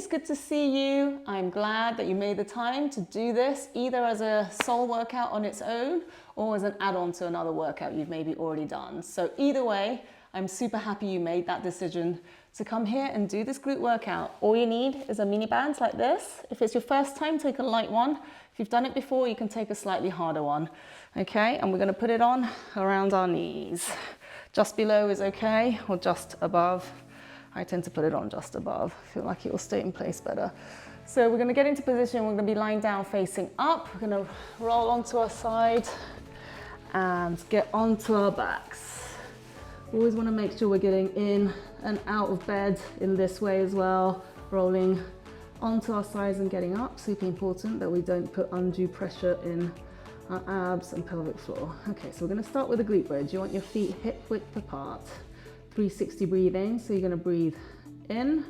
it's good to see you. I'm glad that you made the time to do this, either as a sole workout on its own or as an add-on to another workout you've maybe already done. So either way, I'm super happy you made that decision to come here and do this glute workout. All you need is a mini band like this. If it's your first time, take a light one. If you've done it before, you can take a slightly harder one. Okay, and we're gonna put it on around our knees. Just below is okay, or just above. I tend to put it on just above. I feel like it will stay in place better. So we're gonna get into position. We're gonna be lying down facing up. We're gonna roll onto our side and get onto our backs. Always wanna make sure we're getting in and out of bed in this way as well. Rolling onto our sides and getting up. Super important that we don't put undue pressure in our abs and pelvic floor. Okay, so we're gonna start with a glute bridge. You want your feet hip width apart. 360 breathing, so you're gonna breathe in,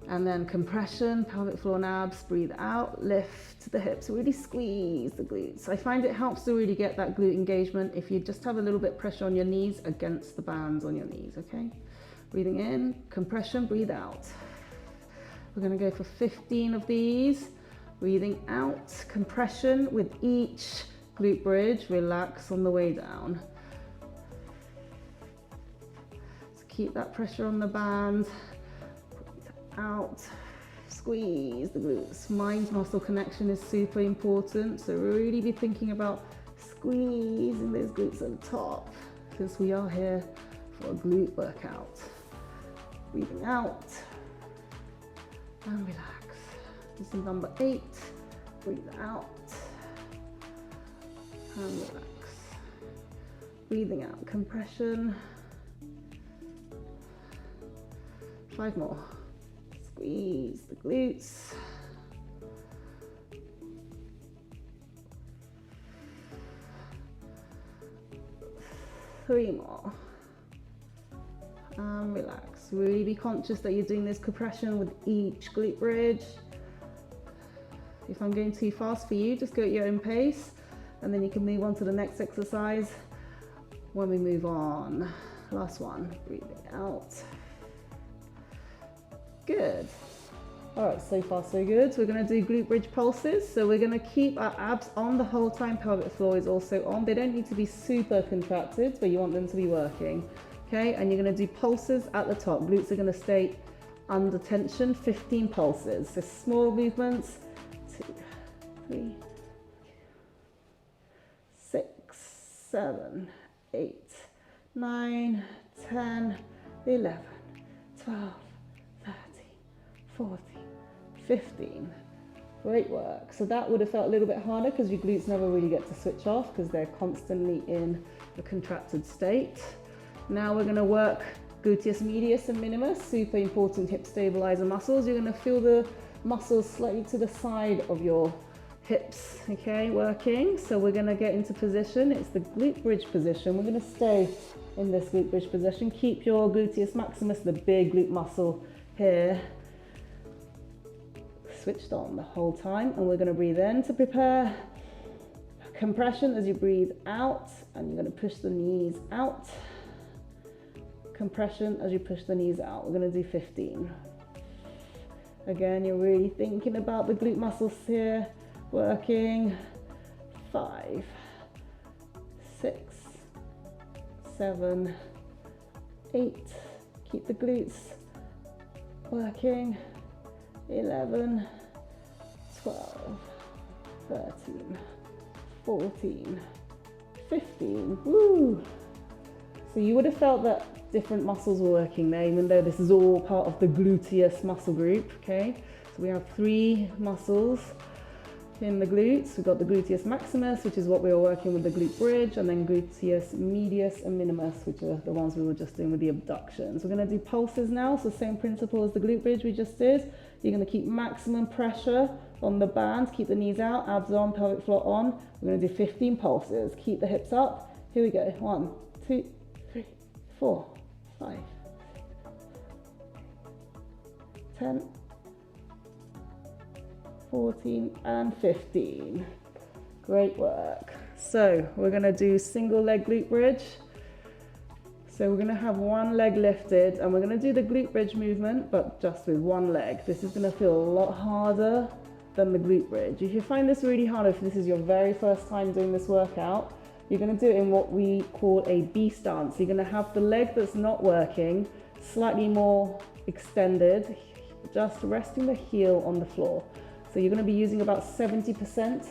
and then compression, pelvic floor and abs, breathe out, lift the hips, really squeeze the glutes. I find it helps to really get that glute engagement if you just have a little bit pressure on your knees against the bands on your knees, okay? Breathing in, compression, breathe out. We're gonna go for 15 of these. Breathing out, compression with each glute bridge, relax on the way down. So keep that pressure on the band, breathe out, squeeze the glutes. Mind-muscle connection is super important, so really be thinking about squeezing those glutes at the top, because we are here for a glute workout. Breathing out, and relax. This is number 8. Breathe out and relax. Breathing out, compression. 5 more. Squeeze the glutes. 3 more. And relax. Really be conscious that you're doing this compression with each glute bridge. If I'm going too fast for you, just go at your own pace, and then you can move on to the next exercise when we move on. Last one, breathing out. Good. All right, so far so good. So we're gonna do glute bridge pulses. So we're gonna keep our abs on the whole time, pelvic floor is also on. They don't need to be super contracted, but you want them to be working. Okay, and you're gonna do pulses at the top. Glutes are gonna stay under tension, 15 pulses. So small movements. 2, 3, 6, 7, 8, 9, 10, 11, 12, 13, 14, 15. Great work. So that would have felt a little bit harder because your glutes never really get to switch off because they're constantly in a contracted state. Now we're going to work gluteus medius and minimus, super important hip stabilizer muscles. You're going to feel the muscles slightly to the side of your hips, okay, working. So we're gonna get into position. It's the glute bridge position. We're gonna stay in this glute bridge position. Keep your gluteus maximus, the big glute muscle here, switched on the whole time. And we're gonna breathe in to prepare compression as you breathe out, and you're gonna push the knees out. Compression as you push the knees out. We're gonna do 15. Again, you're really thinking about the glute muscles here, working. 5, 6, 7, 8. Keep the glutes working. 11, 12, 13, 14, 15. Woo! So you would have felt that different muscles were working there, even though this is all part of the gluteus muscle group, okay? So we have 3 muscles in the glutes. We've got the gluteus maximus, which is what we were working with the glute bridge, and then gluteus medius and minimus, which are the ones we were just doing with the abductions. We're gonna do pulses now, so same principle as the glute bridge we just did. You're gonna keep maximum pressure on the band, keep the knees out, abs on, pelvic floor on. We're gonna do 15 pulses. Keep the hips up. Here we go. 1, 2, 3, 4, 5, 10, 14, and 15. Great work. So we're gonna do single leg glute bridge. So we're going to have one leg lifted and we're going to do the glute bridge movement, but just with one leg. This is going to feel a lot harder than the glute bridge. If you find this really hard, if this is your very first time doing this workout, you're going to do it in what we call a B stance. You're going to have the leg that's not working slightly more extended, just resting the heel on the floor. So you're going to be using about 70%.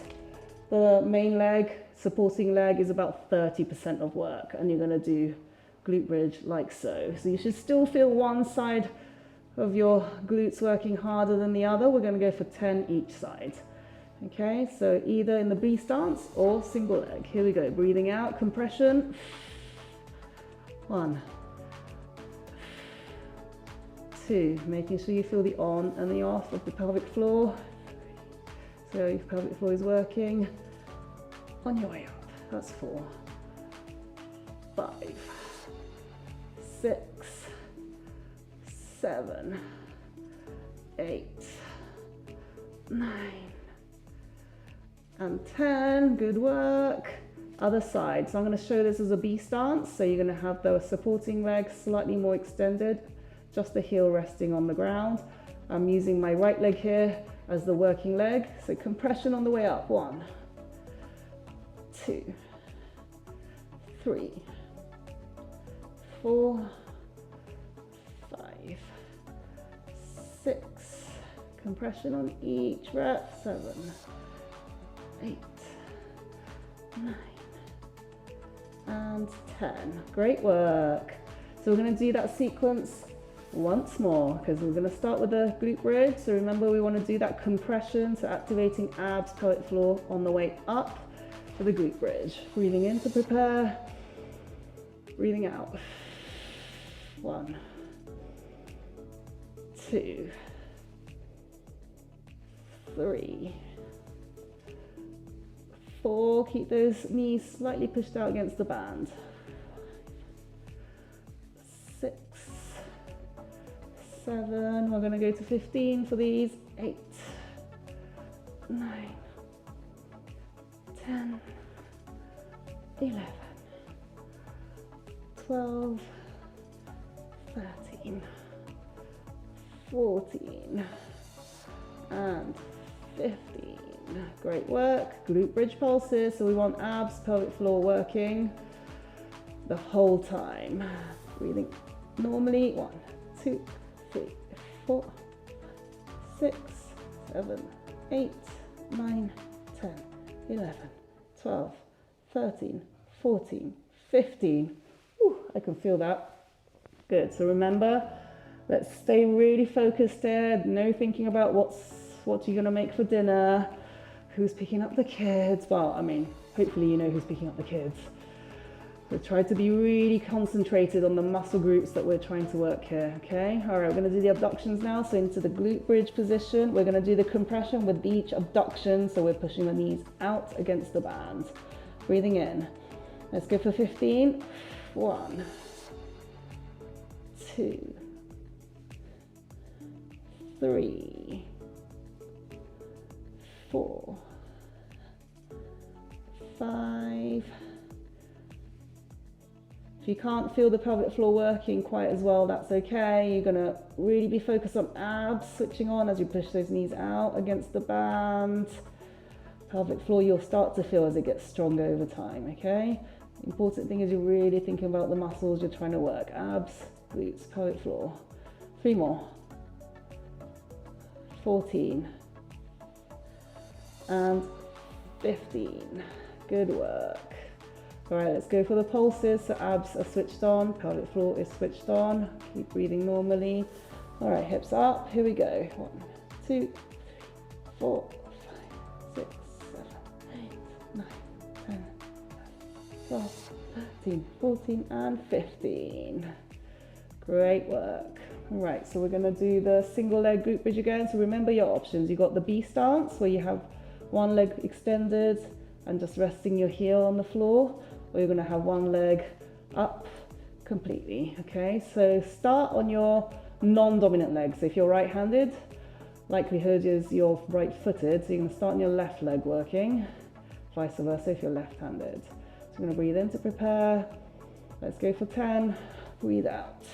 The main leg, supporting leg, is about 30% of work, and you're going to do glute bridge like so. So you should still feel one side of your glutes working harder than the other. We're going to go for 10 each side. Okay, so either in the B stance or single leg. Here we go, breathing out, compression. 1, 2, making sure you feel the on and the off of the pelvic floor. So your pelvic floor is working. On your way up, that's 4, 5, 6, 7, 8, 9, and 10. Good work. Other side. So I'm going to show this as a B stance. So you're going to have the supporting leg slightly more extended, just the heel resting on the ground. I'm using my right leg here as the working leg. So compression on the way up. 1, 2, 3, 4, 5, 6. Compression on each rep. 7, 8, 9, and 10. Great work. So we're going to do that sequence once more because we're going to start with the glute bridge. So remember, we want to do that compression, so activating abs, pelvic floor on the way up for the glute bridge. Breathing in to prepare, breathing out. 1, 2, 3, 4, keep those knees slightly pushed out against the band. 6, 7, we're going to go to 15 for these. 8, 9, 10, 11, 12, 13, 14, and 15. Great work. Glute bridge pulses. So we want abs, pelvic floor working the whole time. Breathing normally. 1, 2, 3, 4, 6, 7, 8, 9, 10, 11, 12, 13, 14, 15. Whew, I can feel that. Good. So remember, let's stay really focused there. No thinking about what you're going to make for dinner, who's picking up the kids. Well, I mean, hopefully you know who's picking up the kids. But try to be really concentrated on the muscle groups that we're trying to work here, okay? All right, we're going to do the abductions now. So into the glute bridge position, we're going to do the compression with each abduction. So we're pushing the knees out against the band. Breathing in. Let's go for 15. 1, 2, 3, 4, 5. If you can't feel the pelvic floor working quite as well, that's okay. You're gonna really be focused on abs switching on as you push those knees out against the band. Pelvic floor you'll start to feel as it gets stronger over time, okay? The important thing is you're really thinking about the muscles you're trying to work. Abs, glutes, pelvic floor. 3 more. 14. And 15. Good work. All right, let's go for the pulses. So abs are switched on, pelvic floor is switched on. Keep breathing normally. All right, hips up. Here we go. 1, 2, 4, 5, 6, 7, 8, 9, 10, 12, 13, 14, and 15. Great work. All right, so we're going to do the single leg glute bridge again. So remember your options. You've got the B stance where you have one leg extended and just resting your heel on the floor, or you're going to have one leg up completely. Okay, so start on your non-dominant leg. So if you're right-handed, likelihood is you're right-footed, so you're going to start on your left leg working, vice versa if you're left-handed. So I'm going to breathe in to prepare, Let's go for 10. Breathe out.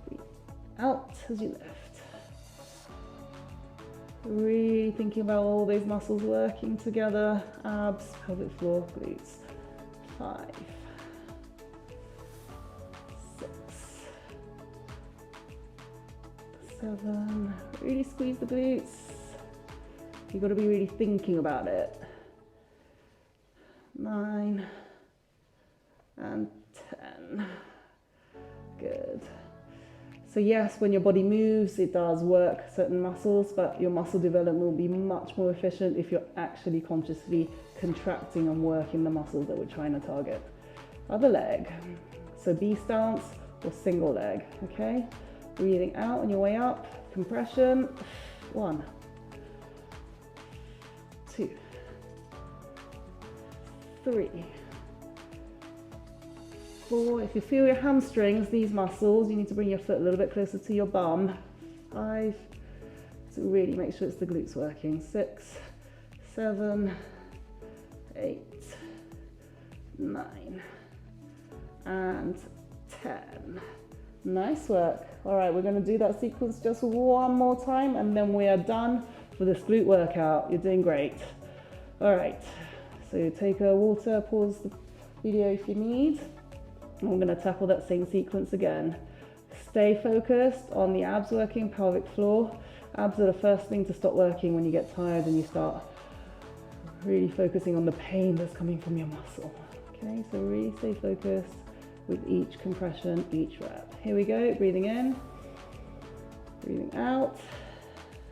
Breathe out as you lift. Really thinking about all those muscles working together. Abs, pelvic floor, glutes. 5, 6, 7. Really squeeze the glutes. You've got to be really thinking about it. 9 and 10. Good. So yes, when your body moves, it does work certain muscles, but your muscle development will be much more efficient if you're actually consciously contracting and working the muscles that we're trying to target. Other leg. So B stance or single leg, okay? Breathing out on your way up, compression. 1, 2, 3, 4. If you feel your hamstrings, these muscles, you need to bring your foot a little bit closer to your bum. 5, to really make sure it's the glutes working. 6, 7, 8, 9, and 10. Nice work. All right, we're going to do that sequence just one more time, and then we are done for this glute workout. You're doing great. All right, so take a water, pause the video if you need. And we're going to tackle that same sequence again. Stay focused on the abs working, pelvic floor. Abs are the first thing to stop working when you get tired and you start really focusing on the pain that's coming from your muscle. Okay, so really stay focused with each compression, each rep. Here we go, breathing in, breathing out,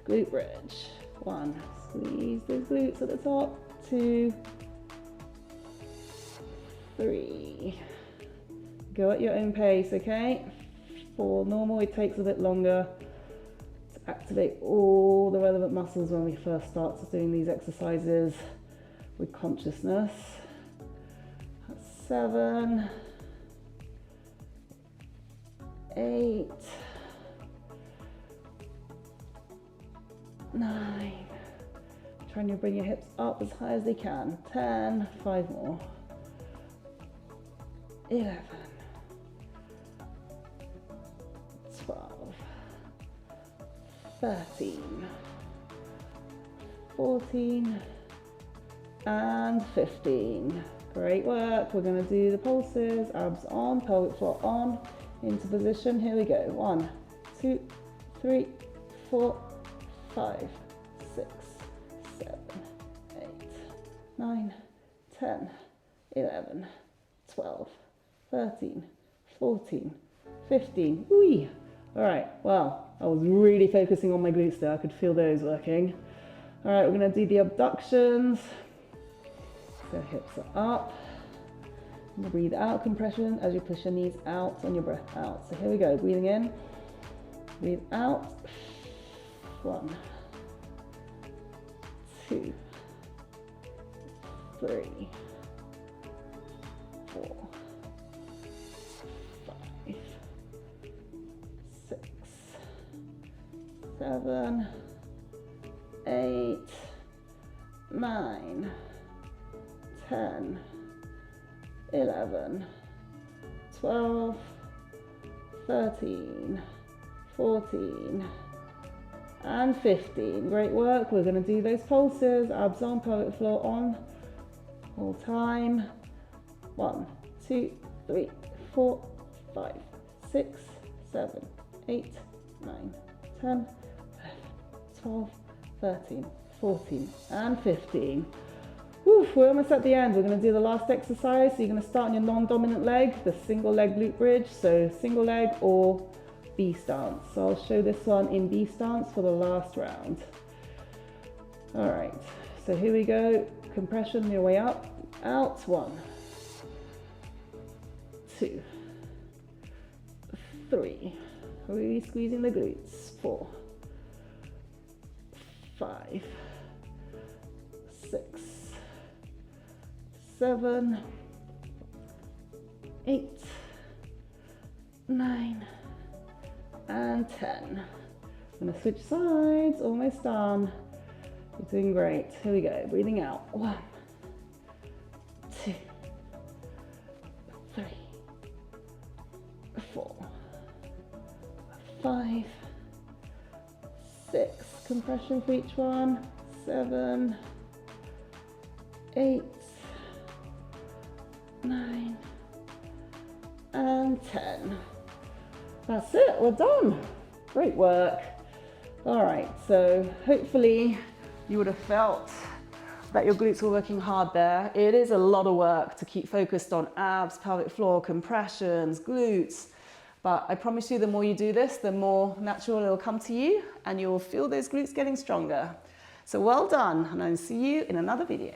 glute bridge. 1, squeeze those glutes at the top. 2, 3. Go at your own pace, okay? 4, normal, it takes a bit longer to activate all the relevant muscles when we first start doing these exercises with consciousness. 7, 8, 9. Trying to bring your hips up as high as they can. 10, 5 more. 11, 12, 13, 14, and 15. Great work. We're going to do the pulses, abs on, pelvic floor on, into position. Here we go. 1, 2, 3, 4, 5, 6, 7, 8, 9, 10, 11, 12, 13, 14, 15. Whee! All right, well, I was really focusing on my glutes there. I could feel those working. All right, we're going to do the abductions. So hips are up. And breathe out, compression as you push your knees out on your breath out. So here we go, breathing in, breathe out. 1, 2, 3, 4, 5, 6, 7, 8, 9, 10, 11, 12, 13, 14, and 15. Great work. We're going to do those pulses, abs on, pelvic floor on, whole time. 1, 2, 3, 4, 5, 6, 7, 8, 9, 10, 11, 12, 13, 14, and 15. Woof, we're almost at the end. We're going to do the last exercise. So you're going to start on your non-dominant leg, the single leg glute bridge. So single leg or B stance. So I'll show this one in B stance for the last round. All right, so here we go. Compression your way up, out. 1, 2, 3. Really squeezing the glutes. 4, 5, 6, 7, 8, 9, and 10. I'm gonna switch sides, almost done. You're doing great. Here we go, breathing out. 1, 2, 6 compression for each one, 7, 8, 9, and 10. That's it, we're done. Great work. All right, so hopefully you would have felt that your glutes were working hard there. It is a lot of work to keep focused on abs, pelvic floor, compressions, glutes. But I promise you, the more you do this, the more natural it'll come to you and you'll feel those glutes getting stronger. So well done, and I'll see you in another video.